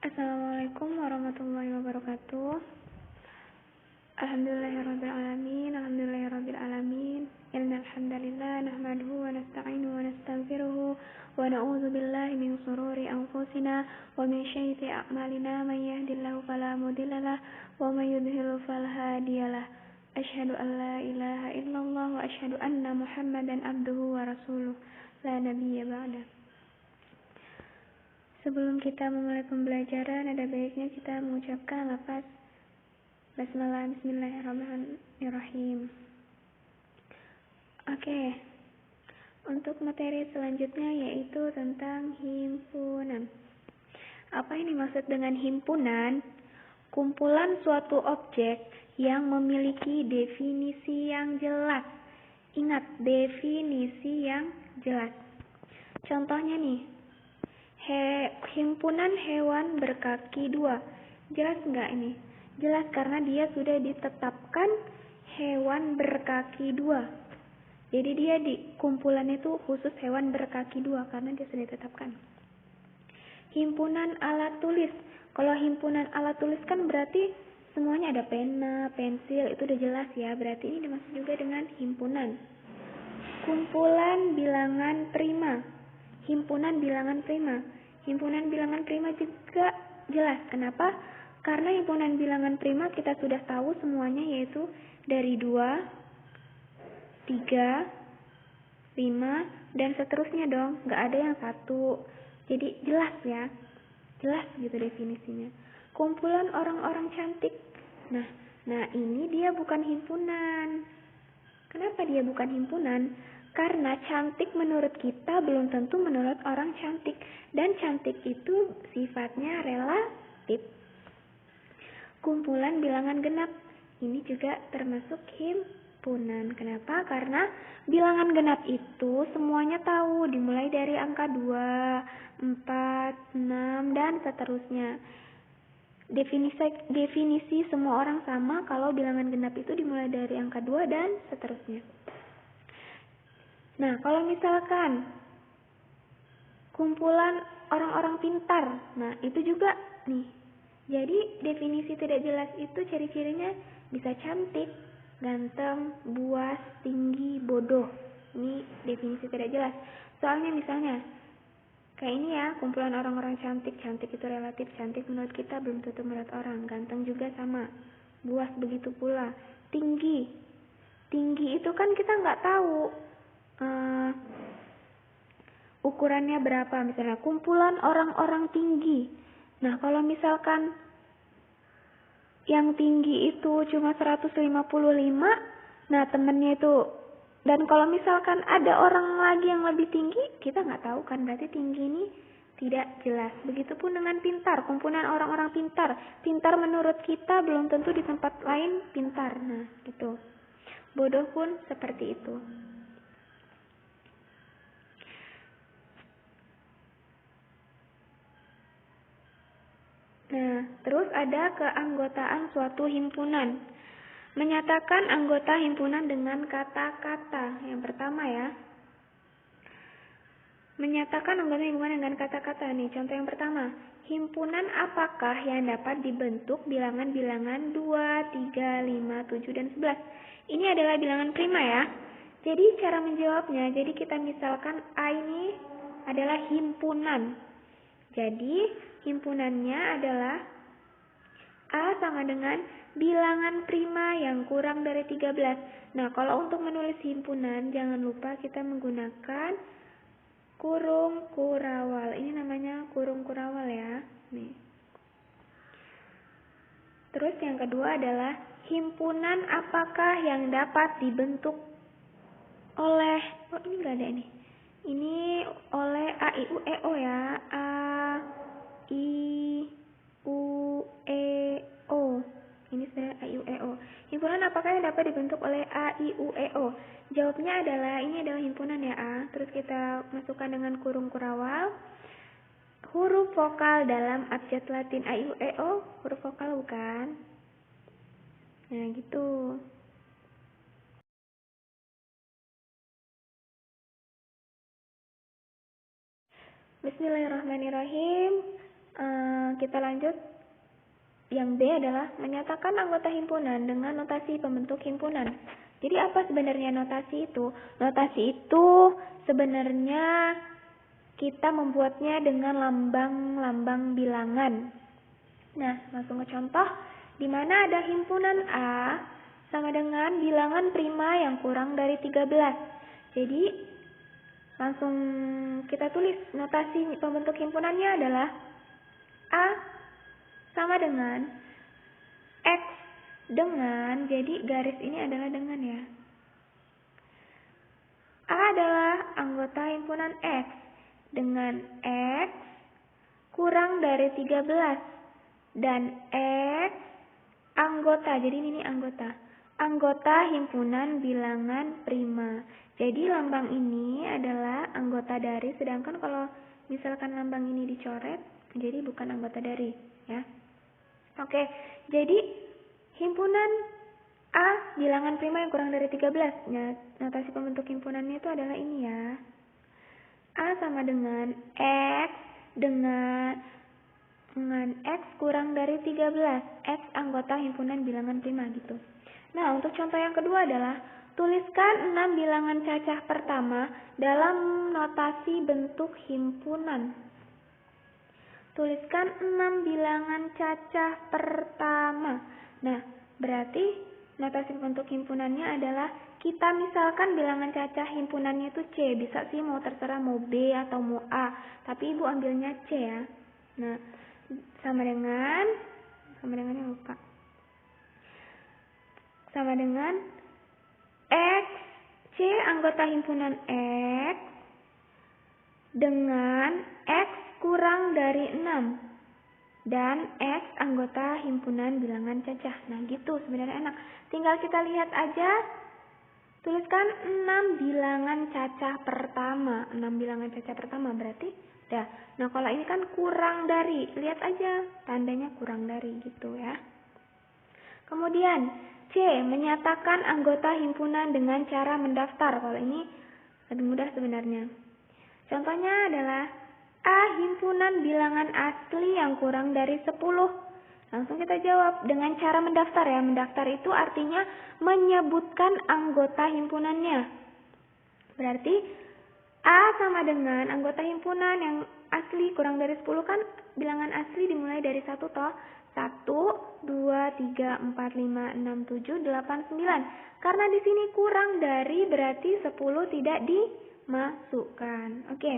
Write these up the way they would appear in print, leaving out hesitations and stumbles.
Assalamualaikum warahmatullahi wabarakatuh. Alhamdulillahirrabbilalamin. Innal hamdalillah nahmaduhu wa nasta'inuhu wa nastaghfiruhu wa na'udzu billahi min shururi anfusina wa min sayyiati a'malina. Man yahdihillahu fala mudhillalah wa man yudhlil fala hadiyalah. Asyhadu an la ilaha illallah wa asyhadu anna Muhammadan abduhu wa rasuluh. La nabiyya ba'da. Sebelum kita memulai pembelajaran, ada baiknya kita mengucapkan lafaz basmalah, bismillahirrahmanirrahim. Oke. Untuk materi selanjutnya yaitu tentang himpunan. Apa yang dimaksud dengan himpunan? Kumpulan suatu objek yang memiliki definisi yang jelas. Ingat, definisi yang jelas. Contohnya nih, himpunan hewan berkaki dua. Jelas nggak ini? Jelas karena dia sudah ditetapkan hewan berkaki dua. Jadi dia di kumpulan itu khusus hewan berkaki dua karena dia sudah ditetapkan. Himpunan alat tulis. Kalau himpunan alat tulis kan berarti semuanya ada pena, pensil, itu udah jelas ya. Berarti ini dimaksud juga dengan himpunan. Kumpulan bilangan prima. Himpunan bilangan prima. Himpunan bilangan prima juga jelas. Kenapa? Karena himpunan bilangan prima kita sudah tahu semuanya, yaitu dari 2, 3, 5, dan seterusnya dong. Gak ada yang 1. Jadi jelas ya. Jelas gitu definisinya. Kumpulan orang-orang cantik. Nah ini dia bukan himpunan. Kenapa dia bukan himpunan? Karena cantik menurut kita belum tentu menurut orang cantik. Dan cantik itu sifatnya relatif. Kumpulan bilangan genap. Ini juga termasuk himpunan. Kenapa? Karena bilangan genap itu semuanya tahu. Dimulai dari angka 2, 4, 6, dan seterusnya. Definisi semua orang sama kalau bilangan genap itu dimulai dari angka 2 dan seterusnya. Nah, kalau misalkan kumpulan orang-orang pintar, nah itu juga nih. Jadi definisi tidak jelas itu ciri-cirinya bisa cantik, ganteng, buas, tinggi, bodoh. Ini definisi tidak jelas. Soalnya misalnya kayak ini ya, kumpulan orang-orang cantik. Cantik itu relatif, cantik menurut kita belum tentu menurut orang. Ganteng juga sama, buas begitu pula. Tinggi itu kan kita nggak tahu ukurannya berapa. Misalnya kumpulan orang-orang tinggi. Nah kalau misalkan yang tinggi itu cuma 155, nah temennya itu, dan kalau misalkan ada orang lagi yang lebih tinggi, kita nggak tahu kan, berarti tinggi ini tidak jelas. Begitupun dengan pintar, kumpulan orang-orang pintar. Pintar menurut kita belum tentu di tempat lain pintar. Nah gitu. Bodoh pun seperti itu. Nah, terus ada keanggotaan suatu himpunan. Menyatakan anggota himpunan dengan kata-kata. Yang pertama ya. Menyatakan anggota himpunan dengan kata-kata nih. Contoh yang pertama. Himpunan apakah yang dapat dibentuk bilangan-bilangan 2, 3, 5, 7, dan 11? Ini adalah bilangan prima ya. Jadi cara menjawabnya. Jadi kita misalkan A ini adalah himpunan. Jadi himpunannya adalah A sama dengan bilangan prima yang kurang dari 13. Nah, kalau untuk menulis himpunan, jangan lupa kita menggunakan kurung kurawal. Ini namanya kurung kurawal ya. Nih. Terus yang kedua adalah himpunan apakah yang dapat dibentuk oleh, ini enggak ada ini. Ini oleh A, I, U, E, O ya. A, I, U, E, O. Ini sudah A, I, U, E, O. Himpunan apakah yang dapat dibentuk oleh A, I, U, E, O? Jawabnya adalah, ini adalah himpunan ya A. Terus kita masukkan dengan kurung kurawal. Huruf vokal dalam abjad Latin A, I, U, E, O. Huruf vokal bukan? Nah gitu. Bismillahirrahmanirrahim. Kita lanjut. Yang B adalah menyatakan anggota himpunan dengan notasi pembentuk himpunan. Jadi apa sebenarnya notasi itu? Notasi itu sebenarnya kita membuatnya dengan lambang-lambang bilangan. Nah, langsung ke contoh. Di mana ada himpunan A sama dengan bilangan prima yang kurang dari 13. Jadi, langsung kita tulis notasi pembentuk himpunannya adalah A sama dengan X dengan, jadi garis ini adalah dengan ya. A adalah anggota himpunan X dengan X kurang dari 13 dan X anggota, jadi ini anggota himpunan bilangan prima. Jadi lambang ini adalah anggota dari, sedangkan kalau misalkan lambang ini dicoret, jadi bukan anggota dari ya. Oke, jadi himpunan A bilangan prima yang kurang dari 13. Nah, notasi pembentuk himpunannya itu adalah ini ya. A sama dengan X dengan X kurang dari 13. X anggota himpunan bilangan prima gitu. Nah, untuk contoh yang kedua adalah tuliskan 6 bilangan cacah pertama dalam notasi bentuk himpunan. Tuliskan 6 bilangan cacah pertama. Nah, berarti notasi bentuk himpunannya adalah kita misalkan bilangan cacah himpunannya itu C. Bisa sih mau terserah mau B atau mau A. Tapi ibu ambilnya C ya. Nah, sama dengan yang lupa. Sama dengan X, C anggota himpunan X dengan X kurang dari 6 dan X anggota himpunan bilangan cacah. Nah gitu sebenarnya enak. Tinggal kita lihat aja. Tuliskan 6 bilangan cacah pertama. 6 bilangan cacah pertama berarti dah. Nah kalau ini kan kurang dari. Lihat aja tandanya kurang dari gitu ya. Kemudian C. Menyatakan anggota himpunan dengan cara mendaftar. Kalau ini lebih mudah sebenarnya. Contohnya adalah A. Himpunan bilangan asli yang kurang dari 10. Langsung kita jawab dengan cara mendaftar ya. Mendaftar itu artinya menyebutkan anggota himpunannya. Berarti A sama dengan anggota himpunan yang asli kurang dari 10 kan bilangan asli dimulai dari 1 toh. 1, 2, 3, 4, 5, 6, 7, 8, 9. Karena di sini kurang dari berarti 10 tidak dimasukkan. Oke.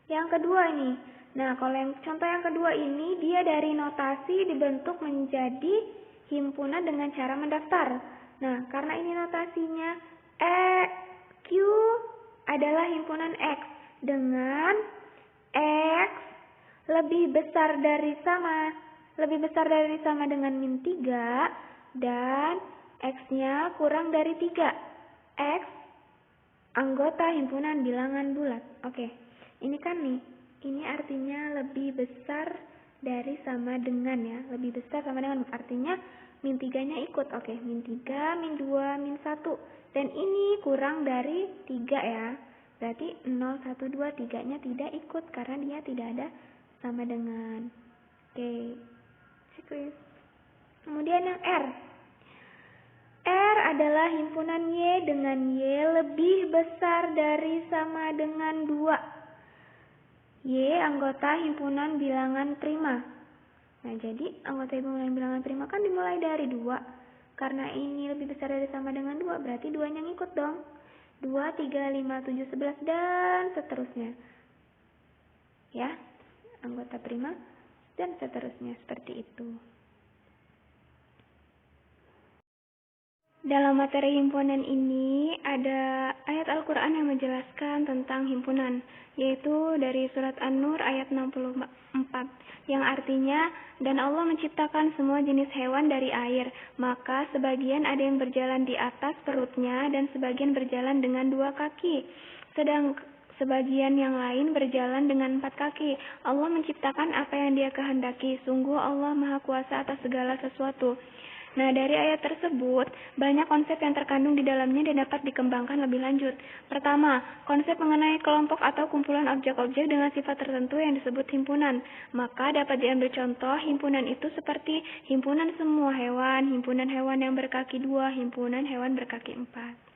Yang kedua ini. Nah, kalau yang contoh yang kedua ini dia dari notasi dibentuk menjadi himpunan dengan cara mendaftar. Nah, karena ini notasinya Q adalah himpunan X dengan X lebih besar dari sama dengan min 3 dan X-nya kurang dari 3. X anggota himpunan bilangan bulat. Oke. Ini kan nih, ini artinya lebih besar dari sama dengan ya. Lebih besar sama dengan artinya min 3-nya ikut. Oke, min 3, min 2, min 1. Dan ini kurang dari 3 ya. Berarti 0, 1, 2, 3-nya tidak ikut karena dia tidak ada sama dengan. Oke. Sequence. Kemudian yang R. R adalah himpunan Y dengan Y lebih besar dari sama dengan 2. Y anggota himpunan bilangan prima. Nah, jadi anggota himpunan bilangan prima kan dimulai dari 2. Karena ini lebih besar dari sama dengan 2, berarti 2-nya ngikut dong. 2, 3, 5, 7, 11, dan seterusnya. Ya, anggota prima, dan seterusnya seperti itu. Dalam materi himpunan ini ada ayat Al-Quran yang menjelaskan tentang himpunan, yaitu dari surat An-Nur ayat 64, yang artinya, dan Allah menciptakan semua jenis hewan dari air, maka sebagian ada yang berjalan di atas perutnya dan sebagian berjalan dengan 2 kaki, sedang sebagian yang lain berjalan dengan 4 kaki. Allah menciptakan apa yang Dia kehendaki, sungguh Allah Maha Kuasa atas segala sesuatu. Nah, dari ayat tersebut, banyak konsep yang terkandung di dalamnya dan dapat dikembangkan lebih lanjut. Pertama, konsep mengenai kelompok atau kumpulan objek-objek dengan sifat tertentu yang disebut himpunan. Maka dapat diambil contoh himpunan itu seperti himpunan semua hewan, himpunan hewan yang berkaki 2, himpunan hewan berkaki 4.